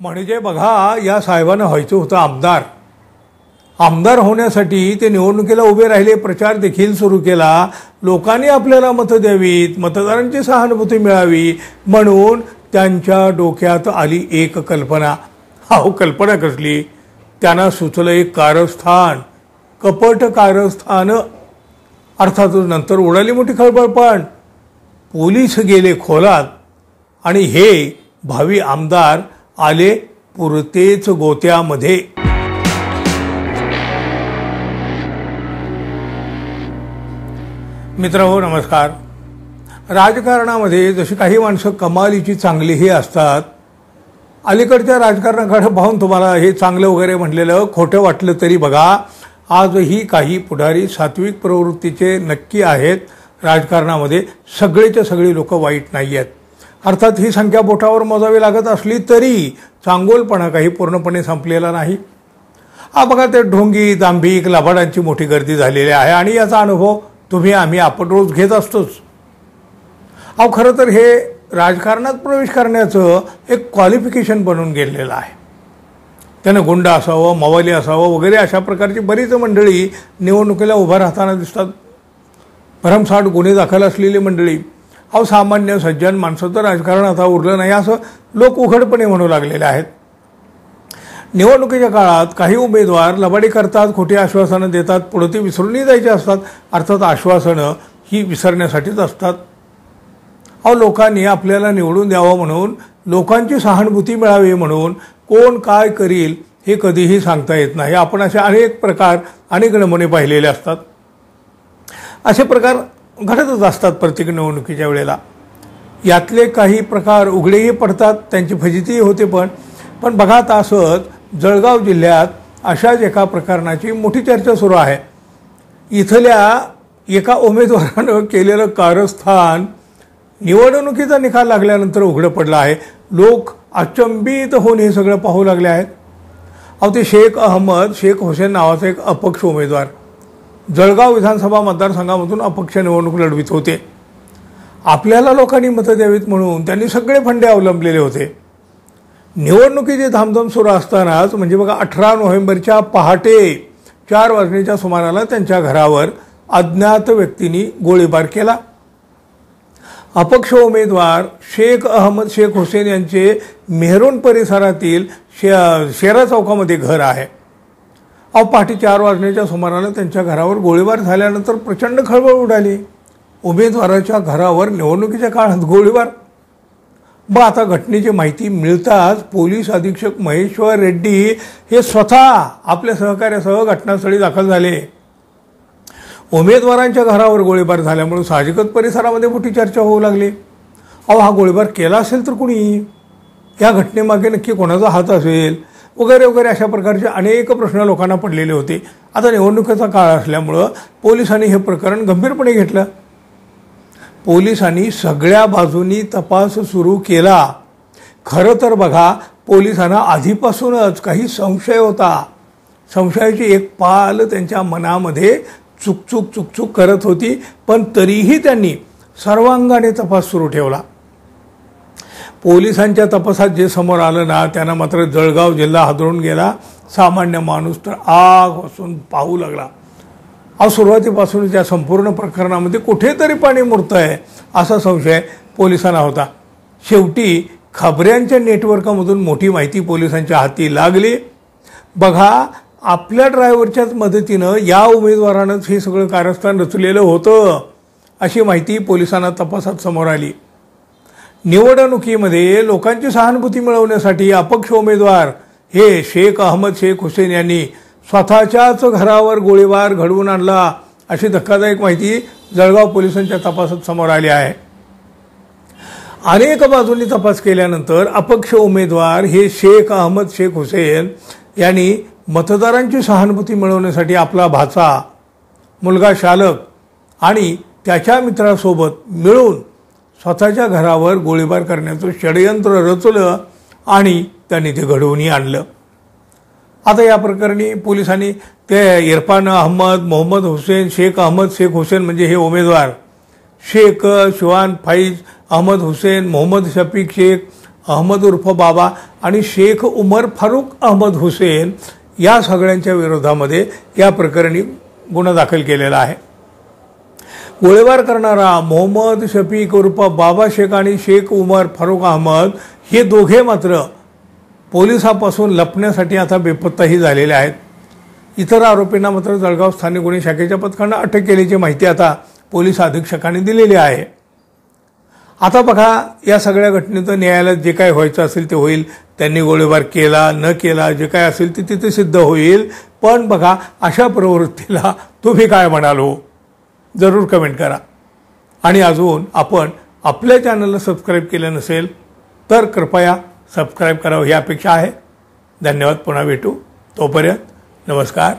म्हणजे बघा, या साहेबांना व्हायचं होतं आमदार. आमदार होण्यासाठी ते निवडणुकीला उभे राहिले, प्रचार देखील सुरू केला. लोकांनी आपल्याला मतं द्यावीत, मतदारांची सहानुभूती मिळावी म्हणून त्यांच्या डोक्यात आली एक कल्पना. अहो, कल्पना कसली, त्यांना सुचलं एक कारस्थान, कपट कारस्थान. अर्थातच नंतर उडाली मोठी खळबळ. पण पोलीस गेले खोलात आणि हे भावी आमदार आले पुरतेच गोत्यामध्ये. मित्रहो, नमस्कार. राजकारणामध्ये जशी काही माणसं कमालीची चांगलीही असतात, अलीकडच्या राजकारणाकडे पाहून तुम्हाला हे चांगलं वगैरे म्हटलेलं खोटं वाटलं तरी बघा, आजही काही पुढारी सात्विक प्रवृत्तीचे नक्की आहेत. राजकारणामध्ये सगळेच्या सगळी लोक वाईट नाही आहेत. अर्थात ही संख्या बोटावर मोजावी लागत असली तरी चांगोलपणा काही पूर्णपणे संपलेला नाही. हा बघा, ते ढोंगी दांभिक लबाडांची मोठी गर्दी झालेली आहे आणि याचा अनुभव आपण रोज घेत असतोच. अहो, खरं तर हे राजकारणात प्रवेश करण्याचं एक क्वालिफिकेशन बनून गेलेलं आहे. त्यानं गुंड असावं, मवाली असावं वगैरे अशा प्रकारची बरीच मंडळी निवडणुकीला उभा राहताना दिसतात. भरमसाठ गुन्हे दाखल असलेली मंडळी. अहो, सामान्य सज्जन माणसं तर राजकारणात उरलं नाही असं लोक उघडपणे म्हणू लागलेले आहेत. निवडणुकीच्या काळात काही उमेदवार लबाडी करतात, खोटी आश्वासनं देतात, पुढे ती विसरूनही जायची असतात. अर्थात आश्वासनं ही विसरण्यासाठीच असतात. अहो, लोकांनी आपल्याला निवडून द्यावं म्हणून, लोकांची सहानुभूती मिळावी म्हणून कोण काय करील हे कधीही सांगता येत नाही. आपण असे अनेक प्रकार, अनेक नमुने पाहिलेले असतात. असे प्रकार घडतच असतात प्रत्येक निवडणुकीच्या वेळेला. यातले काही प्रकार उघडेही पडतात, त्यांची फजितीही होते. पण बघा, तासत जळगाव जिल्ह्यात अशाच एका प्रकरणाची मोठी चर्चा सुरू आहे. इथल्या एका उमेदवारानं केलेलं कारस्थान निवडणुकीचा निकाल लागल्यानंतर उघडं पडलं आहे. लोक अचंबित होऊन हे सगळं पाहू लागले आहेत. अहो, ते शेख हुसेन नावाचा एक अपक्ष उमेदवार जळगाव विधानसभा मतदारसंघामधून अपक्ष निवडणूक लढवित होते. आपल्याला लोकांनी मतं द्यावीत म्हणून त्यांनी सगळे फंडे अवलंबलेले होते. निवडणुकीची धामधूम सुरू असतानाच, म्हणजे बघा, 18 नोव्हेंबरच्या पहाटे 4 वाजण्याच्या सुमाराला त्यांच्या घरावर अज्ञात व्यक्तींनी गोळीबार केला. अपक्ष उमेदवार शेख हुसेन यांचे मेहरून परिसरातील शेरा चौकामध्ये घर आहे. अहो, पहाटे 4 वाजण्याच्या सुमाराला त्यांच्या घरावर गोळीबार झाल्यानंतर प्रचंड खळबळ उडाली. उमेदवाराच्या घरावर निवडणुकीच्या काळात गोळीबार. मग आता घटनेची माहिती मिळताच पोलीस अधीक्षक महेश्वर रेड्डी हे स्वतः आपल्या सहकार्यासह घटनास्थळी दाखल झाले. उमेदवारांच्या घरावर गोळीबार झाल्यामुळे साहजिकच परिसरामध्ये मोठी चर्चा होऊ लागली. अहो, हा गोळीबार केला असेल तर कुणी, या घटनेमागे नक्की कोणाचा हात असेल वगैरे वगैरे अशा प्रकारचे अनेक प्रश्न लोकांना पडलेले होते. आता निवडणुकीचा काळ असल्यामुळं पोलिसांनी हे प्रकरण गंभीरपणे घेतलं. पोलिसांनी सगळ्या बाजूंनी तपास सुरू केला. खरं तर बघा, पोलिसांना आधीपासूनच काही संशय होता. संशयाची एक पाल त्यांच्या मनामध्ये चुकचुक करत होती. पण तरीही त्यांनी सर्वांगाने तपास सुरू ठेवला. पोलिसांच्या तपासात जे समोर आलं ना, त्यांना मात्र जळगाव जिल्हा हादरून गेला. सामान्य माणूस तर आग वासून पाहू लागला. अहो, सुरुवातीपासून त्या संपूर्ण प्रकरणामध्ये कुठेतरी पाणी मुरतंय असा संशय पोलिसांना होता. शेवटी खबऱ्यांच्या नेटवर्कमधून मोठी माहिती पोलिसांच्या हाती लागली. बघा, आपल्या ड्रायव्हरच्याच मदतीनं या उमेदवारानंच हे सगळं कारस्थान रचलेलं होतं अशी माहिती पोलिसांना तपासात समोर आली. निवडणुकीमध्ये लोकांची सहानुभूती मिळवण्यासाठी अपक्ष उमेदवार हे शेख हुसेन यांनी स्वतःच्याच घरावर गोळीबार घडवून आणला अशी धक्कादायक माहिती जळगाव पोलिसांच्या तपासात समोर आली आहे. अनेक बाजूंनी तपास केल्यानंतर अपक्ष उमेदवार हे शेख हुसेन यांनी मतदारांची सहानुभूती मिळवण्यासाठी आपला भाचा, मुलगा शालक आणि त्याच्या मित्रासोबत मिळून स्वतःच्या घरावर गोळीबार करण्याचं षडयंत्र रचलं आणि त्यांनी ते घडवूनही आणलं. आता या प्रकरणी पोलिसांनी ते इरफान अहमद, मोहम्मद हुसेन, शेख हुसेन म्हणजे हे उमेदवार, शेख शिवान फैज अहमद हुसेन, मोहम्मद शफीक शेख, अहमद उर्फ बाबा आणि शेख उमर फारूक अहमद हुसेन या सगळ्यांच्या विरोधामध्ये या प्रकरणी गुन्हा दाखल केलेला आहे. गोळीबार करणारा मोहम्मद शफीक उर्फ बाबा शेख आणि शेख उमर फारूक अहमद हे दोघे मात्र पोलिसांपासून लपण्यासाठी आता बेपत्ताही झालेले आहेत. इतर आरोपींना मात्र जळगाव स्थानिक गुन्हे शाखेच्या पथकानं अटक केल्याची माहिती आता पोलीस अधीक्षकांनी दिलेली आहे. आता बघा, या सगळ्या घटनेचं न्यायालयात जे काय व्हायचं असेल ते होईल. त्यांनी गोळीबार केला न केला जे काय असेल ते तिथे सिद्ध होईल. पण बघा, अशा प्रवृत्तीला तुम्ही काय म्हणालो जरूर कमेंट करा. आणि अजून आपण आपल्या चॅनलला सबस्क्राईब केलं नसेल तर कृपया सबस्क्राईब करावं ही अपेक्षा आहे. धन्यवाद. पुन्हा भेटू. तोपर्यंत नमस्कार.